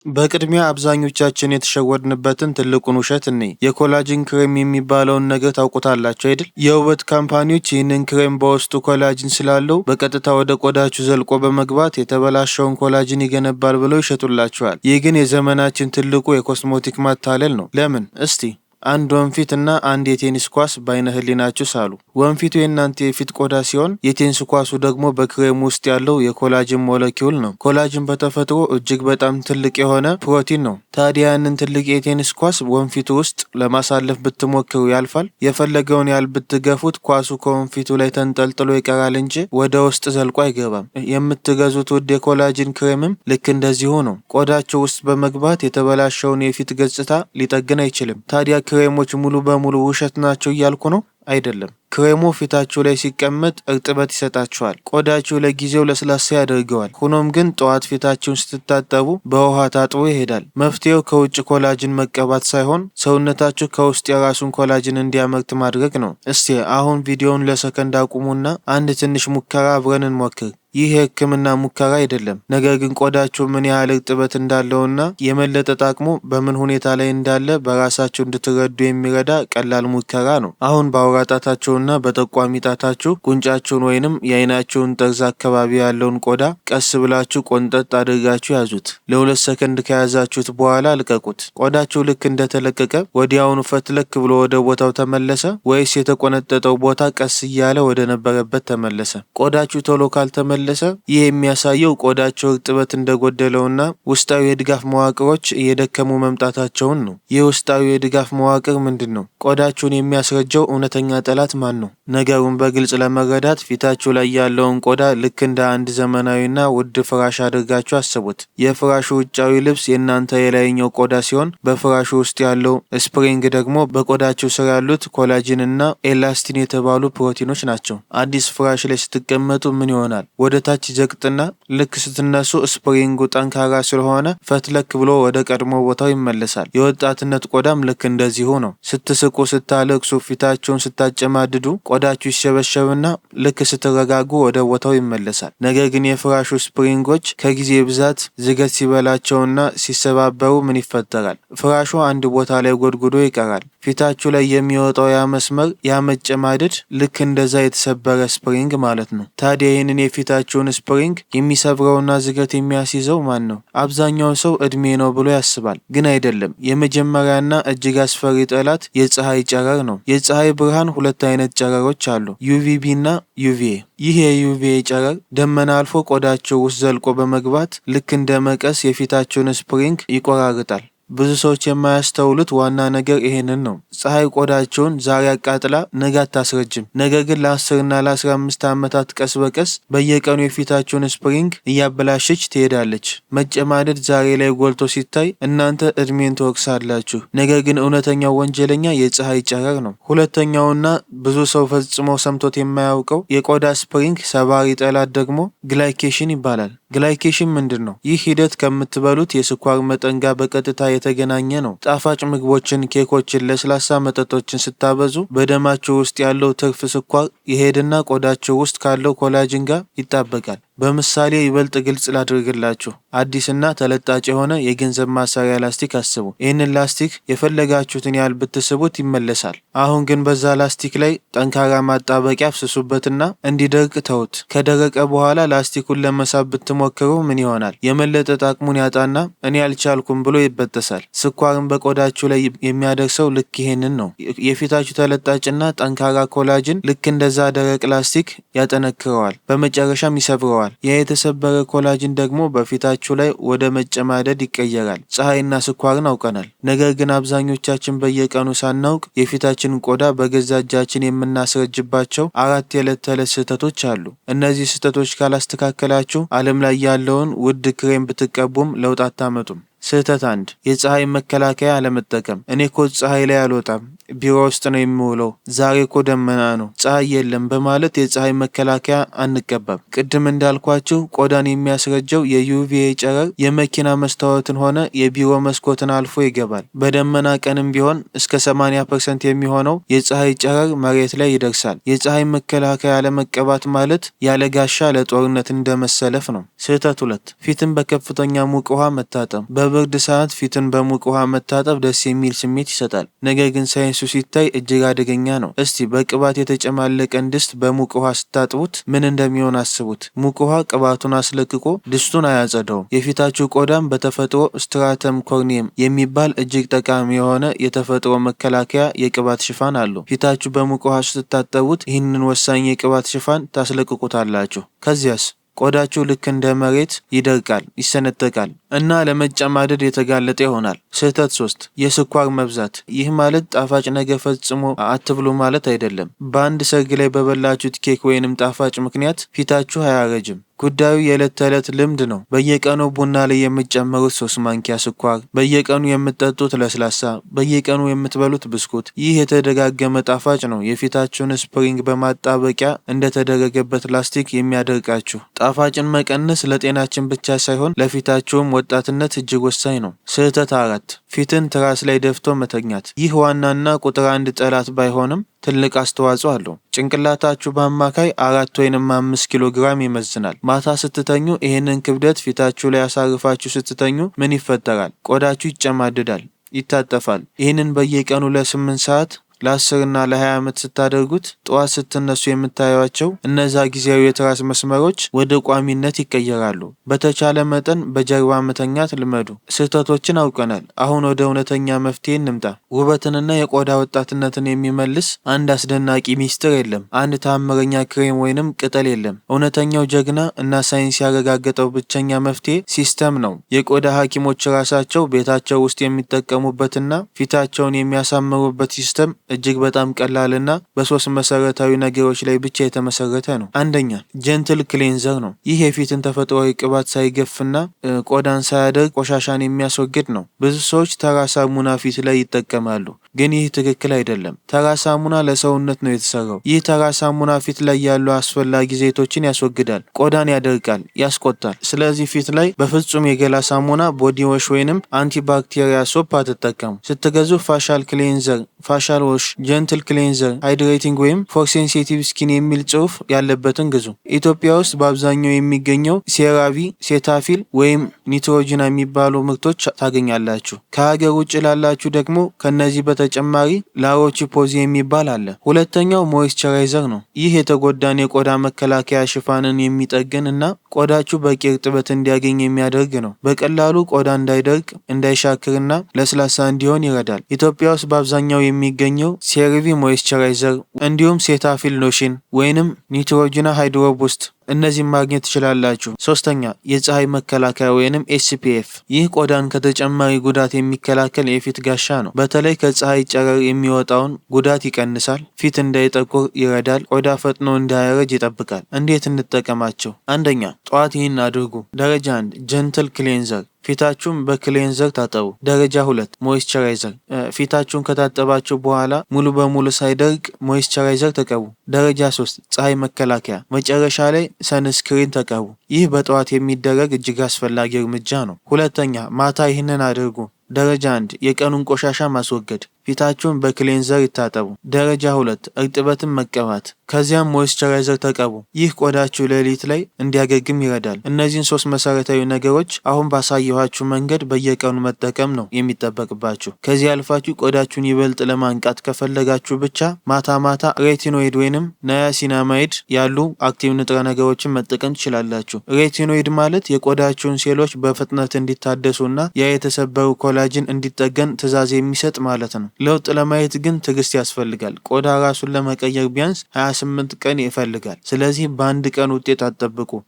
በቅድሚያ አብዛኞቻችን የተሸወድንበትን ትልቁን ውሸት እንይ። የኮላጅን ክሬም የሚባለውን ነገር ታውቁታላችሁ አይደል? የውበት ካምፓኒዎች ይህንን ክሬም በውስጡ ኮላጅን ስላለው በቀጥታ ወደ ቆዳችሁ ዘልቆ በመግባት የተበላሸውን ኮላጅን ይገነባል ብለው ይሸጡላችኋል። ይህ ግን የዘመናችን ትልቁ የኮስሞቲክ ማታለል ነው። ለምን? እስቲ አንድ ወንፊት እና አንድ የቴኒስ ኳስ በአይነ ህሊናችሁ ሳሉ። ወንፊቱ የእናንተ የፊት ቆዳ ሲሆን የቴኒስ ኳሱ ደግሞ በክሬም ውስጥ ያለው የኮላጅን ሞለኪውል ነው። ኮላጅን በተፈጥሮ እጅግ በጣም ትልቅ የሆነ ፕሮቲን ነው። ታዲያ ያንን ትልቅ የቴኒስ ኳስ ወንፊቱ ውስጥ ለማሳለፍ ብትሞክሩ ያልፋል? የፈለገውን ያህል ብትገፉት ኳሱ ከወንፊቱ ላይ ተንጠልጥሎ ይቀራል እንጂ ወደ ውስጥ ዘልቆ አይገባም። የምትገዙት ውድ የኮላጅን ክሬምም ልክ እንደዚሁ ነው። ቆዳቸው ውስጥ በመግባት የተበላሸውን የፊት ገጽታ ሊጠግን አይችልም። ታዲያ ክሬሞች ሙሉ በሙሉ ውሸት ናቸው እያልኩ ነው? አይደለም። ክሬሙ ፊታችሁ ላይ ሲቀመጥ እርጥበት ይሰጣችኋል። ቆዳችሁ ለጊዜው ለስላሳ ያደርገዋል። ሆኖም ግን ጠዋት ፊታችሁን ስትታጠቡ በውሃ ታጥቦ ይሄዳል። መፍትሄው ከውጭ ኮላጅን መቀባት ሳይሆን ሰውነታችሁ ከውስጥ የራሱን ኮላጅን እንዲያመርት ማድረግ ነው። እስቲ አሁን ቪዲዮውን ለሰከንድ አቁሙና አንድ ትንሽ ሙከራ አብረን እንሞክር። ይህ የህክምና ሙከራ አይደለም፣ ነገር ግን ቆዳችሁ ምን ያህል እርጥበት እንዳለውና የመለጠጥ አቅሙ በምን ሁኔታ ላይ እንዳለ በራሳችሁ እንድትረዱ የሚረዳ ቀላል ሙከራ ነው። አሁን በአውራ ጣታችሁና በጠቋሚ ጣታችሁ ጉንጫችሁን ወይንም የአይናችሁን ጠርዝ አካባቢ ያለውን ቆዳ ቀስ ብላችሁ ቆንጠጥ አድርጋችሁ ያዙት። ለ2 ሰከንድ ከያዛችሁት በኋላ ልቀቁት። ቆዳችሁ ልክ እንደተለቀቀ ወዲያውኑ ፈትለክ ብሎ ወደ ቦታው ተመለሰ ወይስ የተቆነጠጠው ቦታ ቀስ እያለ ወደ ነበረበት ተመለሰ? ቆዳችሁ ቶሎ ካልተመለሰ ይህ የሚያሳየው ቆዳቸው እርጥበት እንደጎደለውና ውስጣዊ የድጋፍ መዋቅሮች እየደከሙ መምጣታቸውን ነው። ይህ ውስጣዊ የድጋፍ መዋቅር ምንድን ነው? ቆዳችሁን የሚያስረጀው እውነተኛ ጠላት ማን ነው? ነገሩን በግልጽ ለመረዳት ፊታችሁ ላይ ያለውን ቆዳ ልክ እንደ አንድ ዘመናዊና ውድ ፍራሽ አድርጋችሁ አስቡት። የፍራሹ ውጫዊ ልብስ የእናንተ የላይኛው ቆዳ ሲሆን በፍራሹ ውስጥ ያለው ስፕሪንግ ደግሞ በቆዳችሁ ስር ያሉት ኮላጅን እና ኤላስቲን የተባሉ ፕሮቲኖች ናቸው። አዲስ ፍራሽ ላይ ስትቀመጡ ምን ይሆናል? ወደ ታች ዘቅጥና ልክ ስትነሱ ስፕሪንጉ ጠንካራ ስለሆነ ፈትለክ ብሎ ወደ ቀድሞ ቦታው ይመለሳል። የወጣትነት ቆዳም ልክ እንደዚሁ ነው። ስትስቁ፣ ስታለቅሱ፣ ፊታችሁን ስታጨማድዱ ቆዳችሁ ይሸበሸብና ልክ ስትረጋጉ ወደ ቦታው ይመለሳል። ነገር ግን የፍራሹ ስፕሪንጎች ከጊዜ ብዛት ዝገት ሲበላቸውና ሲሰባበሩ ምን ይፈጠራል? ፍራሹ አንድ ቦታ ላይ ጎድጉዶ ይቀራል። ፊታችሁ ላይ የሚወጣው ያ መስመር፣ ያ መጨማደድ ልክ እንደዛ የተሰበረ ስፕሪንግ ማለት ነው። ታዲያ ይህንን የፊታችሁን ስፕሪንግ የሚሰብረውና ዝገት የሚያስይዘው ማን ነው? አብዛኛው ሰው እድሜ ነው ብሎ ያስባል፣ ግን አይደለም። የመጀመሪያና እጅግ አስፈሪ ጠላት የፀሐይ ጨረር ነው። የፀሐይ ብርሃን ሁለት አይነት ጨረሮች አሉ፣ ዩቪቢ እና ዩቪኤ። ይህ የዩቪኤ ጨረር ደመና አልፎ ቆዳቸው ውስጥ ዘልቆ በመግባት ልክ እንደ መቀስ የፊታችሁን ስፕሪንግ ይቆራርጣል። ብዙ ሰዎች የማያስተውሉት ዋና ነገር ይሄንን ነው። ፀሐይ ቆዳቸውን ዛሬ አቃጥላ ነገ አታስረጅም። ነገር ግን ለ10 እና ለ15 ዓመታት ቀስ በቀስ በየቀኑ የፊታቸውን ስፕሪንግ እያበላሸች ትሄዳለች። መጨማደድ ዛሬ ላይ ጎልቶ ሲታይ እናንተ እድሜን ትወቅሳላችሁ። ነገር ግን እውነተኛው ወንጀለኛ የፀሐይ ጨረር ነው። ሁለተኛውና ብዙ ሰው ፈጽሞ ሰምቶት የማያውቀው የቆዳ ስፕሪንግ ሰባሪ ጠላት ደግሞ ግላይኬሽን ይባላል። ግላይኬሽን ምንድን ነው? ይህ ሂደት ከምትበሉት የስኳር መጠን ጋር በቀጥታ የተገናኘ ነው። ጣፋጭ ምግቦችን፣ ኬኮችን፣ ለስላሳ መጠጦችን ስታበዙ በደማችሁ ውስጥ ያለው ትርፍ ስኳር ይሄድና ቆዳችሁ ውስጥ ካለው ኮላጅን ጋር ይጣበቃል። በምሳሌ ይበልጥ ግልጽ ላድርግላችሁ። አዲስና ተለጣጭ የሆነ የገንዘብ ማሰሪያ ላስቲክ አስቡ። ይህንን ላስቲክ የፈለጋችሁትን ያህል ብትስቡት ይመለሳል። አሁን ግን በዛ ላስቲክ ላይ ጠንካራ ማጣበቂያ አፍስሱበትና እንዲደርቅ ተውት። ከደረቀ በኋላ ላስቲኩን ለመሳብ ብትሞክሩ ምን ይሆናል? የመለጠጥ አቅሙን ያጣና እኔ አልቻልኩም ብሎ ይበጠሳል። ስኳርን በቆዳችሁ ላይ የሚያደርሰው ልክ ይሄንን ነው። የፊታችሁ ተለጣጭና ጠንካራ ኮላጅን ልክ እንደዛ ደረቅ ላስቲክ ያጠነክረዋል፣ በመጨረሻም ይሰብረዋል። ያ የተሰበረ ኮላጅን ደግሞ በፊታችሁ ላይ ወደ መጨማደድ ይቀየራል። ፀሐይና ስኳርን አውቀናል። ነገር ግን አብዛኞቻችን በየቀኑ ሳናውቅ የፊታችንን ቆዳ በገዛ እጃችን የምናስረጅባቸው 4 የዕለት ተዕለት ስህተቶች አሉ። እነዚህ ስህተቶች ካላስተካከላችሁ ዓለም ላይ ያለውን ውድ ክሬም ብትቀቡም ለውጥ አታመጡም። ስህተት 1 የፀሐይ መከላከያ አለመጠቀም። እኔ እኮ ፀሐይ ላይ አልወጣም፣ ቢሮ ውስጥ ነው የሚውለው፣ ዛሬ እኮ ደመና ነው፣ ፀሐይ የለም በማለት የፀሐይ መከላከያ አንቀባም። ቅድም እንዳልኳችሁ ቆዳን የሚያስረጀው የዩቪኤ ጨረር የመኪና መስታወትን ሆነ የቢሮ መስኮትን አልፎ ይገባል። በደመና ቀንም ቢሆን እስከ 80% የሚሆነው የፀሐይ ጨረር መሬት ላይ ይደርሳል። የፀሐይ መከላከያ አለመቀባት ማለት ያለ ጋሻ ለጦርነት እንደመሰለፍ ነው። ስህተት 2 ፊትን በከፍተኛ ሙቅ ውሃ መታጠብ። በብርድ ሰዓት ፊትን በሙቅ ውሃ መታጠብ ደስ የሚል ስሜት ይሰጣል። ነገር ግን ሳይንሱ ሲታይ እጅግ አደገኛ ነው። እስቲ በቅባት የተጨማለቀን ድስት በሙቅ ውሃ ስታጥቡት ምን እንደሚሆን አስቡት። ሙቅ ውሃ ቅባቱን አስለቅቆ ድስቱን አያጸዳውም። የፊታችሁ ቆዳም በተፈጥሮ ስትራተም ኮርኒየም የሚባል እጅግ ጠቃሚ የሆነ የተፈጥሮ መከላከያ የቅባት ሽፋን አለው። ፊታችሁ በሙቅ ውሃ ስትታጠቡት ይህንን ወሳኝ የቅባት ሽፋን ታስለቅቁታላችሁ። ከዚያስ ቆዳችሁ ልክ እንደ መሬት ይደርቃል፣ ይሰነጠቃል እና ለመጨማደድ የተጋለጠ ይሆናል። ስህተት 3 የስኳር መብዛት። ይህ ማለት ጣፋጭ ነገር ፈጽሞ አትብሉ ማለት አይደለም። በአንድ ሰርግ ላይ በበላችሁት ኬክ ወይንም ጣፋጭ ምክንያት ፊታችሁ አያረጅም። ጉዳዩ የዕለት ተዕለት ልምድ ነው። በየቀኑ ቡና ላይ የምትጨምሩት 3 ማንኪያ ስኳር፣ በየቀኑ የምትጠጡት ለስላሳ፣ በየቀኑ የምትበሉት ብስኩት፣ ይህ የተደጋገመ ጣፋጭ ነው የፊታችሁን ስፕሪንግ በማጣበቂያ እንደተደረገበት ላስቲክ የሚያደርቃችሁ። ጣፋጭን መቀነስ ለጤናችን ብቻ ሳይሆን ለፊታችሁም ወጣትነት እጅግ ወሳኝ ነው። ስህተት 4 ፊትን ትራስ ላይ ደፍቶ መተኛት። ይህ ዋናና ቁጥር 1 ጠላት ባይሆንም ትልቅ አስተዋጽኦ አለው። ጭንቅላታችሁ በአማካይ 4 ወይንም 5 ኪሎ ግራም ይመዝናል። ማታ ስትተኙ ይህንን ክብደት ፊታችሁ ላይ አሳርፋችሁ ስትተኙ ምን ይፈጠራል? ቆዳችሁ ይጨማድዳል፣ ይታጠፋል። ይህንን በየቀኑ ለ8 ሰዓት ለ10 እና ለ20 ዓመት ስታደርጉት ጠዋት ስትነሱ የምታዩቸው እነዛ ጊዜያዊ የትራስ መስመሮች ወደ ቋሚነት ይቀየራሉ። በተቻለ መጠን በጀርባ መተኛት ልመዱ። ስህተቶችን አውቀናል። አሁን ወደ እውነተኛ መፍትሄ እንምጣ። ውበትንና የቆዳ ወጣትነትን የሚመልስ አንድ አስደናቂ ሚስጥር የለም። አንድ ተአምረኛ ክሬም ወይንም ቅጠል የለም። እውነተኛው ጀግና እና ሳይንስ ያረጋገጠው ብቸኛ መፍትሄ ሲስተም ነው። የቆዳ ሐኪሞች ራሳቸው ቤታቸው ውስጥ የሚጠቀሙበትና ፊታቸውን የሚያሳምሩበት ሲስተም እጅግ በጣም ቀላልና በ3 መሰረታዊ ነገሮች ላይ ብቻ የተመሰረተ ነው። አንደኛ ጀንትል ክሌንዘር ነው። ይህ የፊትን ተፈጥሯዊ ቅባት ሳይገፍና ቆዳን ሳያደርቅ ቆሻሻን የሚያስወግድ ነው። ብዙ ሰዎች ተራ ሳሙና ፊት ላይ ይጠቀማሉ፣ ግን ይህ ትክክል አይደለም። ተራ ሳሙና ለሰውነት ነው የተሰራው። ይህ ተራ ሳሙና ፊት ላይ ያሉ አስፈላጊ ዘይቶችን ያስወግዳል፣ ቆዳን ያደርቃል፣ ያስቆጣል። ስለዚህ ፊት ላይ በፍጹም የገላ ሳሙና፣ ቦዲ ዎሽ ወይንም አንቲባክቴሪያ ሶፕ አትጠቀሙ። ስትገዙ ፋሻል ክሌንዘር፣ ፋሻል ዎሽ፣ ጀንትል ክሌንዘር፣ ሃይድሬቲንግ ወይም ፎር ሴንሲቲቭ ስኪን የሚል ጽሑፍ ያለበትን ግዙ። ኢትዮጵያ ውስጥ በአብዛኛው የሚገኘው ሴራቪ፣ ሴታፊል ወይም ኒትሮጂና የሚባሉ ምርቶች ታገኛላችሁ። ከሀገር ውጭ ላላችሁ ደግሞ ከነዚህ በተጨማሪ ላሮቺ ፖዚ የሚባል አለ። ሁለተኛው ሞይስቸራይዘር ነው። ይህ የተጎዳን የቆዳ መከላከያ ሽፋንን የሚጠግን እና ቆዳችሁ በቂ እርጥበት እንዲያገኝ የሚያደርግ ነው። በቀላሉ ቆዳ እንዳይደርቅ፣ እንዳይሻክርና ለስላሳ እንዲሆን ይረዳል። ኢትዮጵያ ውስጥ በአብዛኛው የሚገኘው ሴራቪ ሞይስቸራይዘር እንዲሁም ሴታፊል ሎሽን ወይንም ኒትሮጂና ሃይድሮ ቡስት እነዚህን ማግኘት ትችላላችሁ። ሶስተኛ የፀሐይ መከላከያ ወይንም ኤስፒኤፍ። ይህ ቆዳን ከተጨማሪ ጉዳት የሚከላከል የፊት ጋሻ ነው። በተለይ ከፀሐይ ጨረር የሚወጣውን ጉዳት ይቀንሳል፣ ፊት እንዳይጠቁር ይረዳል፣ ቆዳ ፈጥኖ እንዳያረጅ ይጠብቃል። እንዴት እንጠቀማቸው? አንደኛ ጠዋት ይህን አድርጉ። ደረጃ 1 ጀንትል ክሌንዘር፣ ፊታችሁን በክሌንዘር ታጠቡ። ደረጃ 2 ሞይስቸራይዘር፣ ፊታችሁን ከታጠባችሁ በኋላ ሙሉ በሙሉ ሳይደርቅ ሞይስቸራይዘር ተቀቡ። ደረጃ 3 ፀሐይ መከላከያ፣ መጨረሻ ላይ ሰንስክሪን ተቀቡ። ይህ በጠዋት የሚደረግ እጅግ አስፈላጊ እርምጃ ነው። ሁለተኛ ማታ ይህንን አድርጉ። ደረጃ 1 የቀኑን ቆሻሻ ማስወገድ፣ ፊታችሁን በክሌንዘር ይታጠቡ። ደረጃ 2 እርጥበትን መቀባት፣ ከዚያም ሞይስቸራይዘር ተቀቡ። ይህ ቆዳችሁ ሌሊት ላይ እንዲያገግም ይረዳል። እነዚህን 3 መሰረታዊ ነገሮች አሁን ባሳየኋችሁ መንገድ በየቀኑ መጠቀም ነው የሚጠበቅባችሁ። ከዚህ አልፋችሁ ቆዳችሁን ይበልጥ ለማንቃት ከፈለጋችሁ ብቻ ማታ ማታ ሬቲኖይድ ወይንም ናያሲናማይድ ያሉ አክቲቭ ንጥረ ነገሮችን መጠቀም ትችላላችሁ። ሬቲኖይድ ማለት የቆዳችሁን ሴሎች በፍጥነት እንዲታደሱና ያ የተሰበሩ ኮላጅን እንዲጠገን ትዕዛዝ የሚሰጥ ማለት ነው። ለውጥ ለማየት ግን ትዕግስት ያስፈልጋል። ቆዳ ራሱን ለመቀየር ቢያንስ 28 ቀን ይፈልጋል። ስለዚህ በአንድ ቀን ውጤት አትጠብቁ።